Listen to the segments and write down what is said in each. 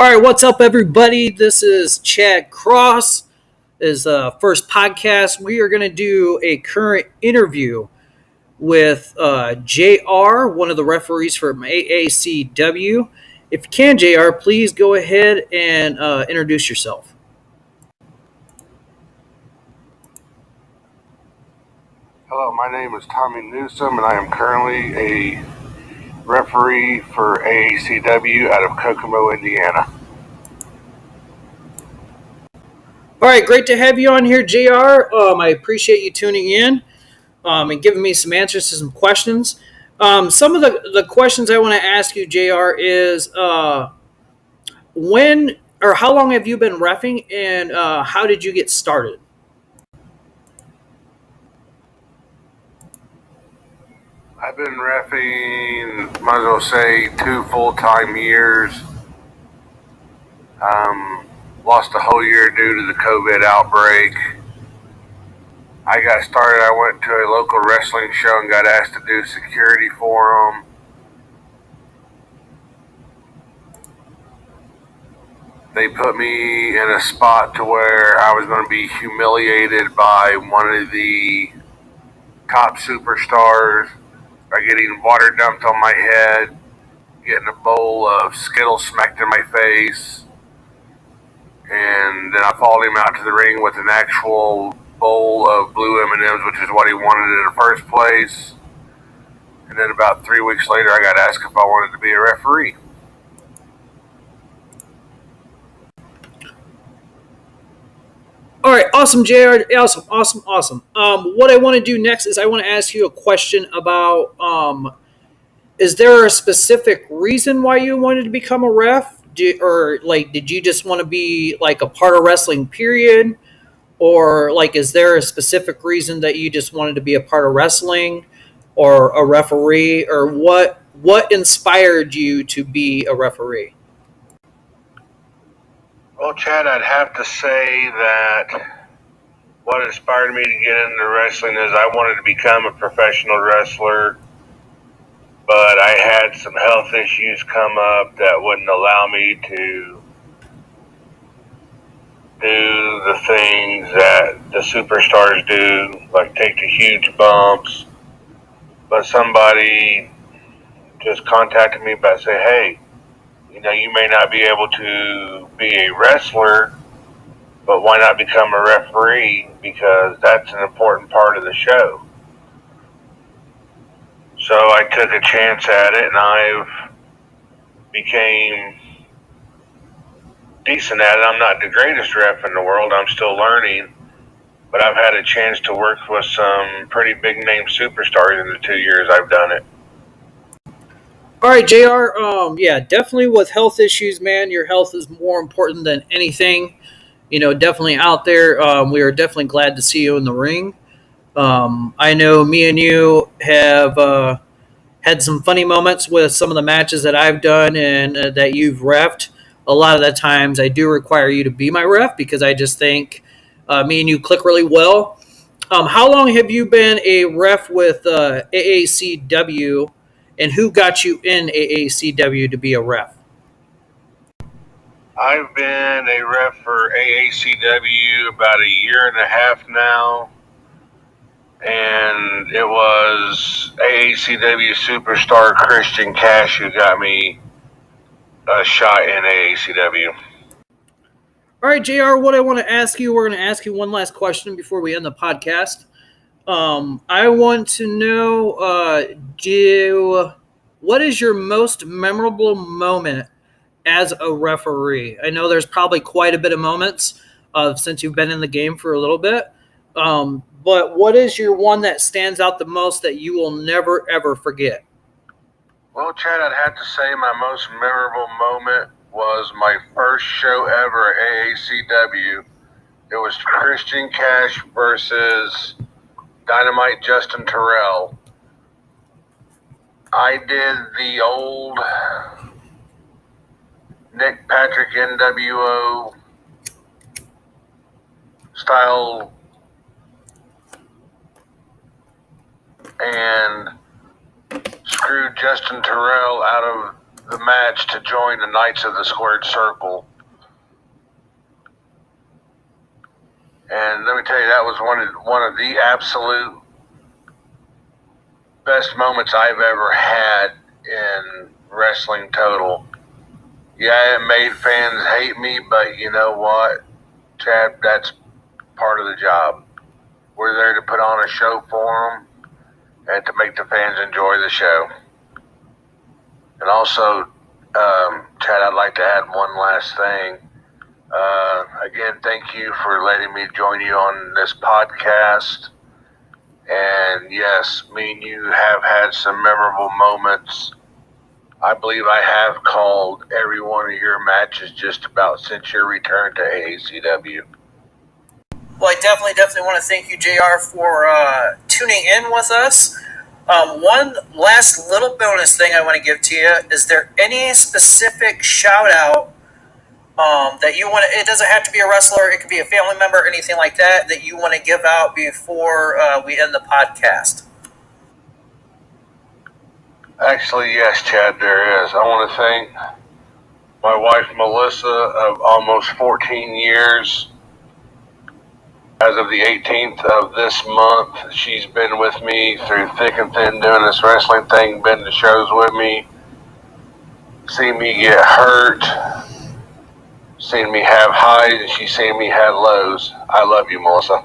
All right, what's up, everybody? This is Chad Cross. Is first podcast. We are going to do a current interview with Jr, one of the referees from Aacw. If you can, Jr, please go ahead and introduce yourself. Hello, my name is Tommy Newsom, and I am currently a referee for Aacw out of Kokomo, Indiana. All right, great to have you on here, Jr. I appreciate you tuning in and giving me some answers to some questions. Some of the questions I want to ask you, Jr, is when or how long have you been reffing, and how did you get started? I've been reffing, might as well say, 2 full-time years. Lost a whole year due to the COVID outbreak. I got started, I went to a local wrestling show and got asked to do security for them. They put me in a spot to where I was going to be humiliated by one of the top superstars by getting water dumped on my head, getting a bowl of Skittles smacked in my face, and then I followed him out to the ring with an actual bowl of blue M&Ms, which is what he wanted in the first place. And then about 3 weeks later, I got asked if I wanted to be a referee. All right, awesome, Jared. Awesome. What I want to do next is I want to ask you a question about is there a specific reason why you wanted to become a ref? Did you just want to be like a part of wrestling, period? Or like, is there a specific reason that you just wanted to be a part of wrestling or a referee? Or what inspired you to be a referee? Well, Chad, I'd have to say that what inspired me to get into wrestling is I wanted to become a professional wrestler, but I had some health issues come up that wouldn't allow me to do the things that the superstars do, like take the huge bumps. But somebody just contacted me by saying, hey, you may not be able to be a wrestler, but why not become a referee? Because that's an important part of the show. So I took a chance at it, and I've became decent at it. I'm not the greatest ref in the world. I'm still learning, but I've had a chance to work with some pretty big name superstars in the 2 years I've done it. All right, Jr. Yeah, definitely with health issues, man. Your health is more important than anything. Definitely out there. We are definitely glad to see you in the ring. I know me and you have had some funny moments with some of the matches that I've done and that you've refed. A lot of the times, I do require you to be my ref because I just think me and you click really well. How long have you been a ref with AACW, and who got you in AACW to be a ref? I've been a ref for AACW about a year and a half now, and it was AACW superstar Christian Cash who got me a shot in AACW. All right, Jr. What I want to ask you, we're going to ask you one last question before we end the podcast. I want to know, what is your most memorable moment as a referee? I know there's probably quite a bit of moments since you've been in the game for a little bit. But what is your one that stands out the most that you will never, ever forget? Well, Chad, I'd have to say my most memorable moment was my first show ever at AACW. It was Christian Cash versus Dynamite Justin Terrell. I did the old Nick Patrick NWO style and screwed Justin Terrell out of the match to join the Knights of the Squared Circle. And let me tell you, that was one of the absolute best moments I've ever had in wrestling total. Yeah, it made fans hate me, but you know what, Chad, that's part of the job. We're there to put on a show for them and to make the fans enjoy the show. And also, Chad, I'd like to add one last thing. Again, thank you for letting me join you on this podcast. And yes, me and you have had some memorable moments. I believe I have called every one of your matches just about since your return to AACW. Well, I definitely want to thank you, JR, for tuning in with us. One last little bonus thing I want to give to you. Is there any specific shout out that you want to, it doesn't have to be a wrestler, it could be a family member, anything like that, that you want to give out before we end the podcast? Actually, yes, Chad, there is. I want to thank my wife, Melissa, of almost 14 years. As of the 18th of this month, she's been with me through thick and thin doing this wrestling thing, been to shows with me, seen me get hurt, seen me have highs, and she's seen me have lows. I love you, Melissa.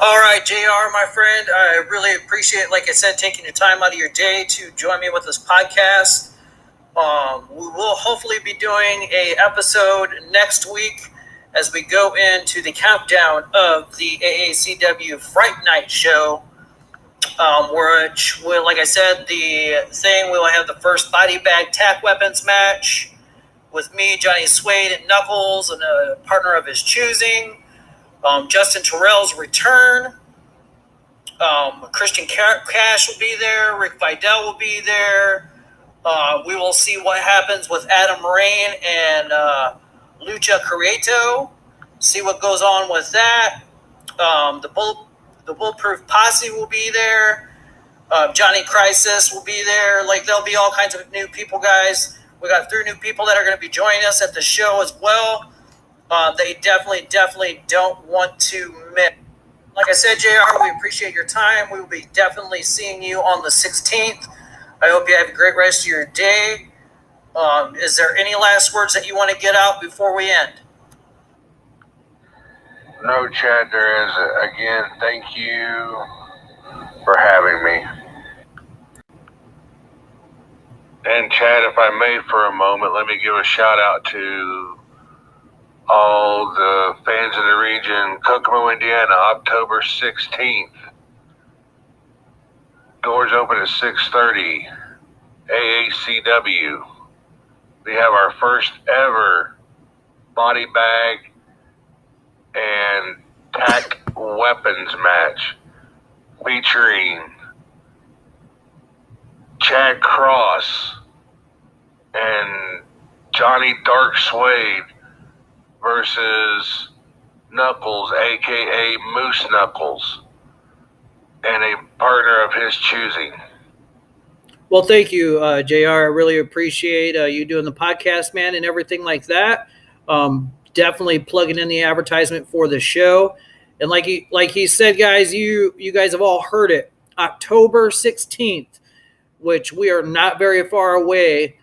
All right, JR, my friend, I really appreciate, like I said, taking your time out of your day to join me with this podcast. We will hopefully be doing a episode next week as we go into the countdown of the AACW Fright Night show, which will, like I said, the thing, we will have the first body bag tack weapons match with me, Johnny Suede, and Knuckles, and a partner of his choosing. Justin Terrell's return. Christian Cash will be there. Rick Vidal will be there. We will see what happens with Adam Rain and Lucha Carreto. See what goes on with that. The Bulletproof Posse will be there. Johnny Crisis will be there. Like, there'll be all kinds of new people, guys. We got 3 new people that are going to be joining us at the show as well. They definitely don't want to miss. Like I said, JR, we appreciate your time. We will be definitely seeing you on the 16th. I hope you have a great rest of your day. Is there any last words that you want to get out before we end? No, Chad, there is. Again, thank you for having me. And Chad, if I may for a moment, let me give a shout out to all the fans in the region. Kokomo, Indiana, October 16th. Doors open at 6:30. AACW. We have our first ever body bag and tack weapons match featuring Chad Cross and Johnny Dark Suede versus Knuckles, aka Moose Knuckles, and a partner of his choosing. Well, thank you, JR. I really appreciate you doing the podcast, man, and everything like that. Definitely plugging in the advertisement for the show. And like he said, guys, you guys have all heard it. October 16th, which we are not very far away.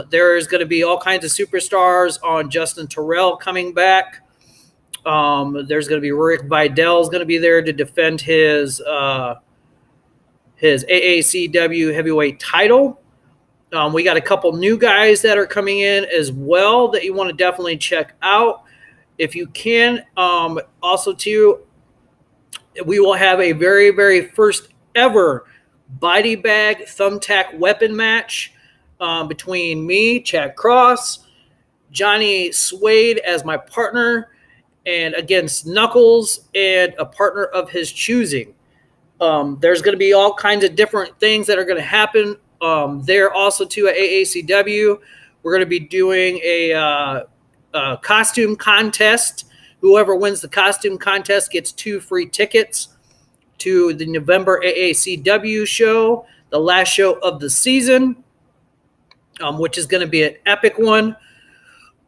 There is going to be all kinds of superstars on Justin Terrell coming back. There's going to be Rick Vidal's going to be there to defend his AACW heavyweight title. We got a couple new guys that are coming in as well that you want to definitely check out if you can. Also, too, we will have a very, very first ever body bag thumbtack weapon match between me, Chad Cross, Johnny Suede as my partner, and against Knuckles and a partner of his choosing. There's going to be all kinds of different things that are going to happen there also too at AACW. We're going to be doing a costume contest. Whoever wins the costume contest gets 2 free tickets to the November AACW show, the last show of the season. which is going to be an epic one.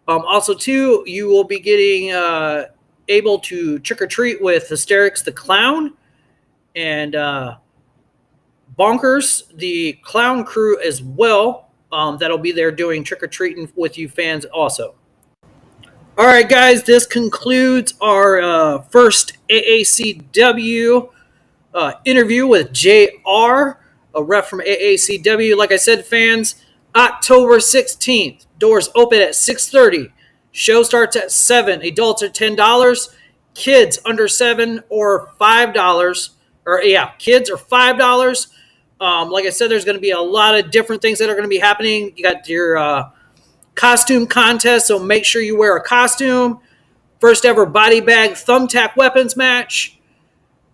Also, too, you will be getting able to trick or treat with Hysterics the Clown and Bonkers, the clown crew as well. That'll be there doing trick or treating with you fans also. All right, guys, this concludes our first AACW interview with JR, a ref from AACW. Like I said, fans, October 16th. Doors open at 6:30. Show starts at 7. Adults are $10. Kids under 7 or $5. Or yeah, kids are $5. Like I said, there's going to be a lot of different things that are going to be happening. You got your costume contest, so make sure you wear a costume. First ever body bag thumbtack weapons match.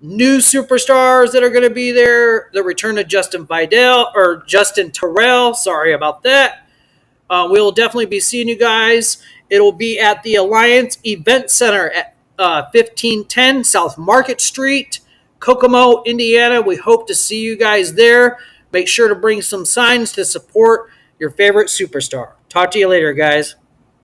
New superstars that are going to be there. The return of Justin Terrell. Sorry about that. We will definitely be seeing you guys. It'll be at the Alliance Event Center at 1510 South Market Street, Kokomo, Indiana. We hope to see you guys there. Make sure to bring some signs to support your favorite superstar. Talk to you later, guys.